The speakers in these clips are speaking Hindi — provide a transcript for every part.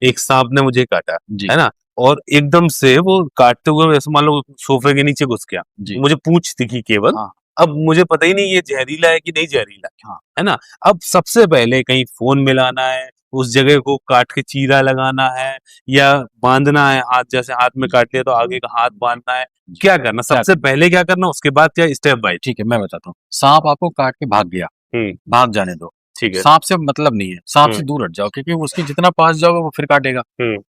एक सांप ने मुझे काटा, जी, है ना? और एकदम से वो काटते हुए ऐसे मान लो सोफे के नीचे घुस गया, जी। मुझे पूंछ दिखी केवल। हाँ, अब मुझे पता ही नहीं ये जहरीला है कि नहीं जहरीला, हाँ, है ना? अब सबसे पहले कहीं फ़ोन मिलाना है, उस जगह को काट के चीरा लगाना है या बाँधना है हाथ, जैसे हाथ में काट लिया तो आगे का हाथ बाँधना है। जी। क्या करना? क्या सबसे पहले क्या करना, उसके बाद क्या, स्टेप बाय ठीक है, मैं बताता हूँ। सांप आपको काट के भाग गया, हुँ, भाग जाने दो। ठीक है। सांप से मतलब नहीं है, सांप हुँ, से दूर हट जाओ क्योंकि उसके जितना पास जाओगे वो फिर काटेगा। हुँ,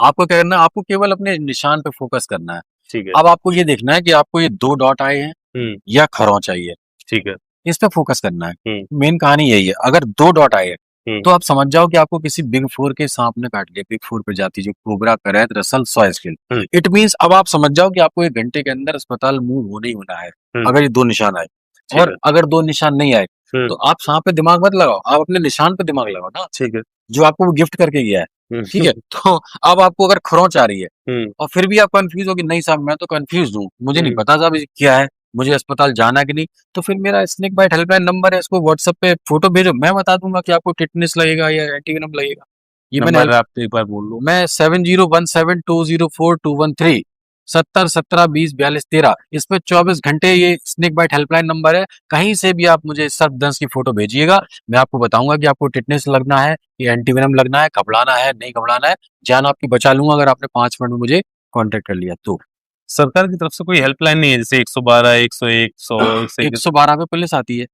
आपको क्या करना है, आपको केवल अपने निशान पे फ़ोकस करना है। ठीक है। अब आपको ये देखना है कि आपको ये 2 डॉट आए हैं हुँ, या खरोंच आई है, ठीक है। इस पे फ़ोकस करना है। हुँ, मेन कहानी यही है, अगर 2 डॉट आए हैं, हुँ, तो आप समझ जाओ कि आपको किसी बिग 4 के सांप ने काट लिया, बिग 4 प्रजाति जो कोबरा, करैत, रसल, सॉयस्टिल। हुँ, इट मीन्स अब आप समझ जाओ कि आपको 1 घंटे के अंदर अस्पताल मूव होना ही होना है, हुँ, अगर ये 2 निशान आए। ठीक और है। अगर 2 निशान नहीं आए, हुँ, तो आप सांप पे दिमाग मत लगाओ, आप अपने निशान पे दिमाग लगाओ ना, ठीक है। जो आपको वो गिफ्ट करके गया है, हुँ, ठीक है? तो अब आपको अगर खरोंच आ रही है हुँ, और फिर भी आप कन्फ्यूज़ हो कि नहीं साहब मैं तो कन्फ्यूज़्ड हूँ, मुझे नहीं हुँ, पता साहब ये क्या है, मुझे अस्पताल जाना है कि नहीं? तो फिर मेरा स्नेक बाइट हेल्पलाइन नंबर है, इसको व्हाट्सएप पे फ़ोटो भेजो, मैं बता दूँगा कि आपको टिटनेस लगेगा या एंटीवेनम लगेगा। ये मैंने नंबर हेल्प आप एक बार बोल दो। मैं 7017204213 7017204213 इस पे 24 घंटे ये स्नेक बाइट हेल्पलाइन नंबर है। कहीं से भी आप मुझे सर्पदंश की फ़ोटो भेजिएगा, मैं आपको बताऊँगा कि आपको टिटनेस लगना है, या एंटीवेनम लगना है, घबराना है, नहीं घबराना है, जान आपकी बचा लूँगा अगर आपने 5 मिनट में मुझे कॉन्टैक्ट कर लिया तो। सरकार की तरफ से कोई हेल्पलाइन नहीं है जैसे 112, 101, 100, 121? 112 पे पुलिस आती है।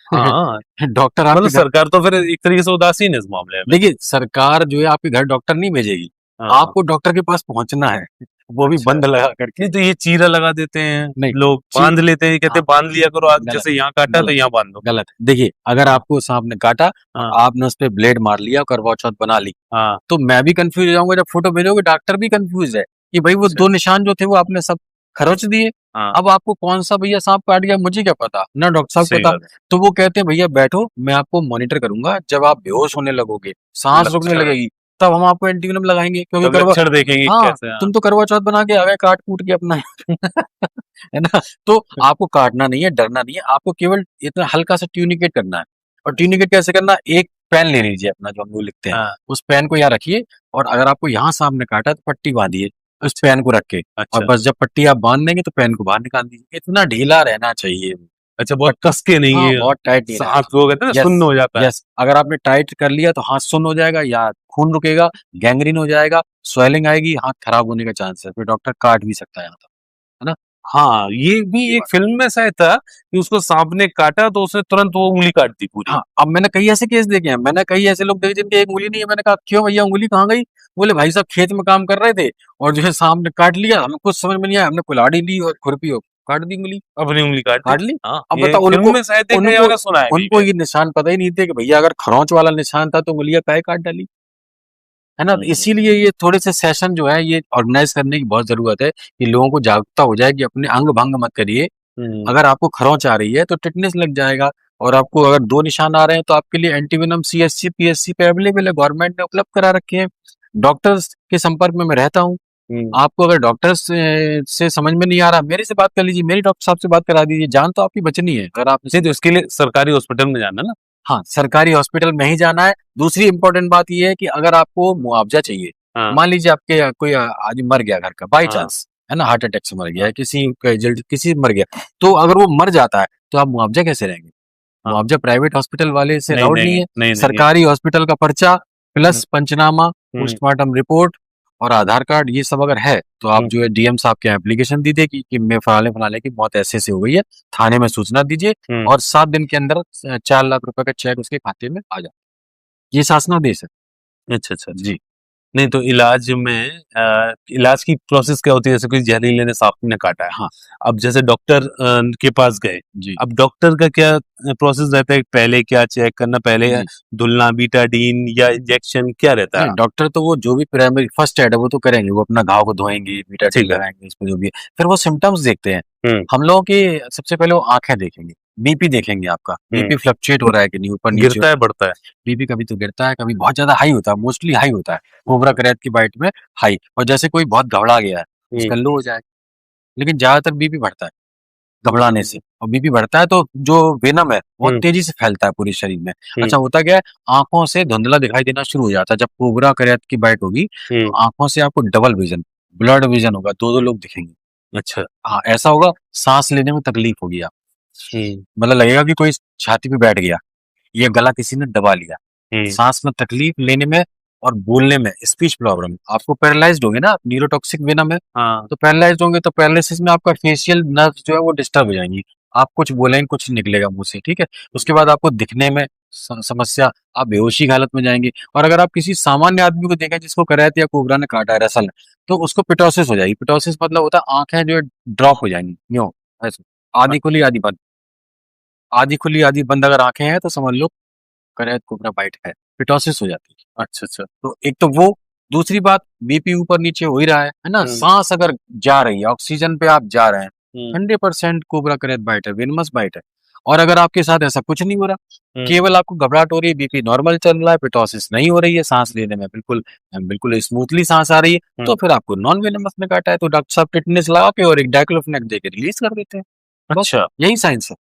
हाँ, डॉक्टर मतलब आपके घर सरकार तो फिर एक तरीके से उदासीन है इस मामले में। देखिए, सरकार जो है आपके घर डॉक्टर नहीं भेजेगी, हाँ, हाँ। आपको डॉक्टर के पास पहुँचना है, वो भी अच्छा। बंद लगा करके। नहीं तो ये चीरा लगा देते हैं, नहीं, लोग ची बाँध लेते हैं, कहते हाँ, हैं बाँध लिया करो आग, गलत, जैसे यहाँ काटा तो गलत, यहाँ बाँध दो। गलत है। देखिए, अगर हाँ, आपको साँप ने काटा और हाँ, आपने उसपे ब्लेड मार लिया, करवा चौथ बना ली, हाँ, तो मैं भी कन्फ्यूज़ हो जाऊँगा जब फ़ोटो भेजोगे, डॉक्टर भी कन्फ्यूज़ है कि भई वो अच्छा। 2 निशान जो थे वो आपने सब खरोच दिए। हाँ, अब आपको कौन-सा भैया साँप काट गया मुझे क्या पता, ना डॉक्टर साहब को सही पता। बात है। तो वो कहते हैं भैया बैठो, मैं आपको मॉनिटर करूँगा, जब आप बेहोश होने लगोगे, साँस रुकने लक्षण लगेगी, तब हम आपको एंटीवेनम लगाएँगे क्योंकि तब करवा लक्षण देखेंगे कि हाँ, कैसे हैं। हाँ। तुम तो करवा चौथ बना के आ गए काट-कूट के अपना है ना? तो आपको काटना नहीं है, डरना नहीं है, आपको केवल इतना हल्का-सा ट्यूनिकेट करना है। और ट्यूनिकेट कैसे करना है? एक पेन ले लीजिए अपना जो हम लोग लिखते हैं, हाँ, उस पेन को यहाँ रखिए और अगर आपको यहाँ सांप ने काटा तो पट्टी बाँधिए, उस अच्छा, पेन को रख के और अच्छा, बस जब पट्टी आप बाँध देंगे तो पेन को बाहर निकाल दीजिए। इतना ढीला रहना चाहिए। अच्छा, बहुत पट्टी कस के नहीं हाँ, है, बहुत टाइट नहीं रहना साँस वो कहते हैं ना चाहिए। सुन्न यस, हो जाता है। यस। अगर आपने टाइट कर लिया तो हाथ सुन्न हो जाएगा या खून रुकेगा, गैंग्रीन हो जाएगा, स्वेलिंग आएगी, हाथ खराब होने का चांस है, फिर डॉक्टर काट भी सकता है यहाँ तो, है ना? हाँ, ये भी ये एक बात फ़िल्म में शायद था कि उसको साँप ने काटा तो उसने तुरंत वो उँगली काट दी पूरी। हाँ, अब मैंने कई ऐसे केस देखे हैं, मैंने कई ऐसे लोग देखे जिनकी एक उँगली नहीं है, मैंने कहा क्यों भैया उँगली कहाँ गई? बोले भाई साहब खेत में काम कर रहे थे और जो है सांप ने काट लिया, हमें कुछ समझ में नहीं आया, हमने कुल्हाड़ी ली और खुरपी और काट दी उँगली, अपनी उँगली काट दी। काट ली। हाँ, अब ये बताओ फ़िल्म उनको में शायद देखा या उनको मैंने सुना है कहीं उनको पे। ये निशान पता ही नहीं थे कि भैया अगर खरोंच वाला निशान था तो उँगलियाँ काहे काट डाली, है ना? तो हुँ, इसीलिए ये थोड़े से सेशन जो है ये ऑर्गेनाइज़ करने की बहुत ज़रूरत है कि लोगों को जागरूकता हो जाए कि अपने अंग-भंग मत करिए। हुँ, अगर आपको खरोंच आ रही है तो टिटनेस लग जाएगा और आपको अगर 2 निशान आ रहे हैं तो आपके लिए एंटीवेनम सीएचसी, पीएचसी पे अवेलेबल है, गवर्नमेंट ने उपलब्ध करा रखे हैं। डॉक्टर्स के संपर्क में मैं रहता हूँ। हुँ। आपको अगर डॉक्टर्स से समझ में नहीं आ रहा, मेरे से बात कर लीजिए, मेरी डॉक्टर साहब से बात करा दीजिए, जान तो आपकी बचनी है। अगर आप नहीं तो इसके लिए सरकारी हॉस्पिटल में जाना ना। हाँ, सरकारी हॉस्पिटल में ही जाना है। दूसरी इम्पोर्टेंट बात ये है कि अगर आपको मुआवज़ा चाहिए, हाँ, मान लीजिए आपके कोई आदमी मर गया घर का बाय हाँ, चांस, है ना? हार्ट अटैक से मर गया हाँ, है, किसी कैज़ुअल्टी किसी मर गया, तो अगर वो मर जाता है, तो आप मुआवज़ा कैसे लेंगे? हाँ। मुआवज़ा प्राइवेट हॉस्पिटल वाले से नहीं, अलाउड नहीं नहीं, है। नहीं, नहीं है। सरकारी हॉस्पिटल का पर्चा हुँ, प्लस पंचनामा, हुँ, पोस्टमार्टम रिपोर्ट और आधार कार्ड ये सब अगर है, तो आप हुँ, जो है डीएम साहब के यहाँ एप्लीकेशन दीजिए कि मैं फलाने-फलाने की मौत ऐसे-ऐसे हो गई है। थाने में सूचना दीजिए हुँ। और 7 दिन के अंदर 4 लाख रुपए का चेक उसके खाते में आ जाए। ये शासनादेश है। अच्छा, अच्छा, अच्छा। जी, नहीं तो इलाज में इलाज की प्रोसेस क्या होती है? जैसे कोई जहरीले ने सांप ने काटा है। हाँ, अब जैसे डॉक्टर के पास गए, जी, अब डॉक्टर का क्या प्रोसेस रहता है? पहले क्या चेक करना? पहले जी। धुलना, बीटाडीन या इंजेक्शन क्या रहता नहीं, है? डॉक्टर तो वो जो भी प्राइमरी फर्स्ट एड है वो तो करेंगे, वो अपना घाव को धोएँगे, बीटाडीन ठीक है। लगाएँगे, इसमें जो भी है। फिर वो सिम्पटम्स देखते हैं। हुँ, हम लोगों की सबसे पहले वो आँखें देखेंगे, बीपी देखेंगे आपका, हुँ। बीपी फ्लक्चुएट हो रहा है कि नहीं, ऊपर-नीचे हो गिरता रहा है, है। बढ़ता है? बीपी कभी तो गिरता है, कभी बहुत ज़्यादा हाई होता है, मोस्टली हाई होता है। कोबरा करैत की बाइट में हाई और जैसे कोई बहुत घबरा गया है, हुँ, उसका लो हो जाएगा, लेकिन ज़्यादातर बीपी बढ़ता है। घबराने से। और बीपी बढ़ता है तो जो वेनम है बहुत तेजी से फैलता है पूरे शरीर में। अच्छा होता क्या है, आंखों से धुंधला दिखाई देना शुरू हो जाता है। जब कोबरा करैत की बाइट होगी तो आंखों से आपको डबल विजन, ब्लड विजन होगा, दो लोग दिखेंगे। अच्छा। हाँ, ऐसा होगा, सांस लेने में तकलीफ होगी आप, मतलब लगेगा कि कोई छाती पे बैठ गया, ये गला किसी ने दबा लिया। सांस में तकलीफ लेने में और बोलने में, स्पीच प्रॉब्लम। आपको पैरालाइज्ड होंगे ना आप, न्यूरोटॉक्सिक वेनम है हाँ। तो पैरालाइज्ड होंगे, तो पैरालिसिस में आपका फेशियल नर्व जो है वो डिस्टर्ब हो जाएंगी। आप कुछ बोलेंगे, कुछ निकलेगा मुंह से, ठीक है। उसके बाद आपको दिखने में समस्या, आप बेहोशी की हालत में जाएंगे। और अगर आप किसी सामान्य आदमी को देखें जिसको करैत या कोबरा ने काटा है रसल, तो उसको पिटोसिस हो जाएगी। पिटोसिस मतलब होता है आंखें जो है ड्रॉप हो जाएंगी, यूं ऐसे, आधी खुली आधी बंद। आधी खुली आधी बंद अगर आंखें हैं तो समझ लो करैत कोबरा बाइट है, पिटोसिस हो जाती है। अच्छा अच्छा। तो एक तो वो, दूसरी बात बीपी ऊपर नीचे हो ही रहा है ना, सांस अगर जा रही है, ऑक्सीजन पे आप जा रहे हैं, 100% कोबरा करैत बाइट है, वेनमस बाइट है। और अगर आपके साथ ऐसा कुछ नहीं हो रहा, केवल आपको घबराहट हो रही है, बीपी नॉर्मल चल रहा है, पिटोसिस नहीं हो रही है, सांस लेने में बिल्कुल बिल्कुल स्मूथली सांस आ रही है, तो फिर आपको नॉन वेनमस ने काटा है। तो डॉक्टर साहब टिटनेस लगा के और एक डाइक्लोफेनेक देके रिलीज कर देते हैं। बस अच्छा। यही साइंस है।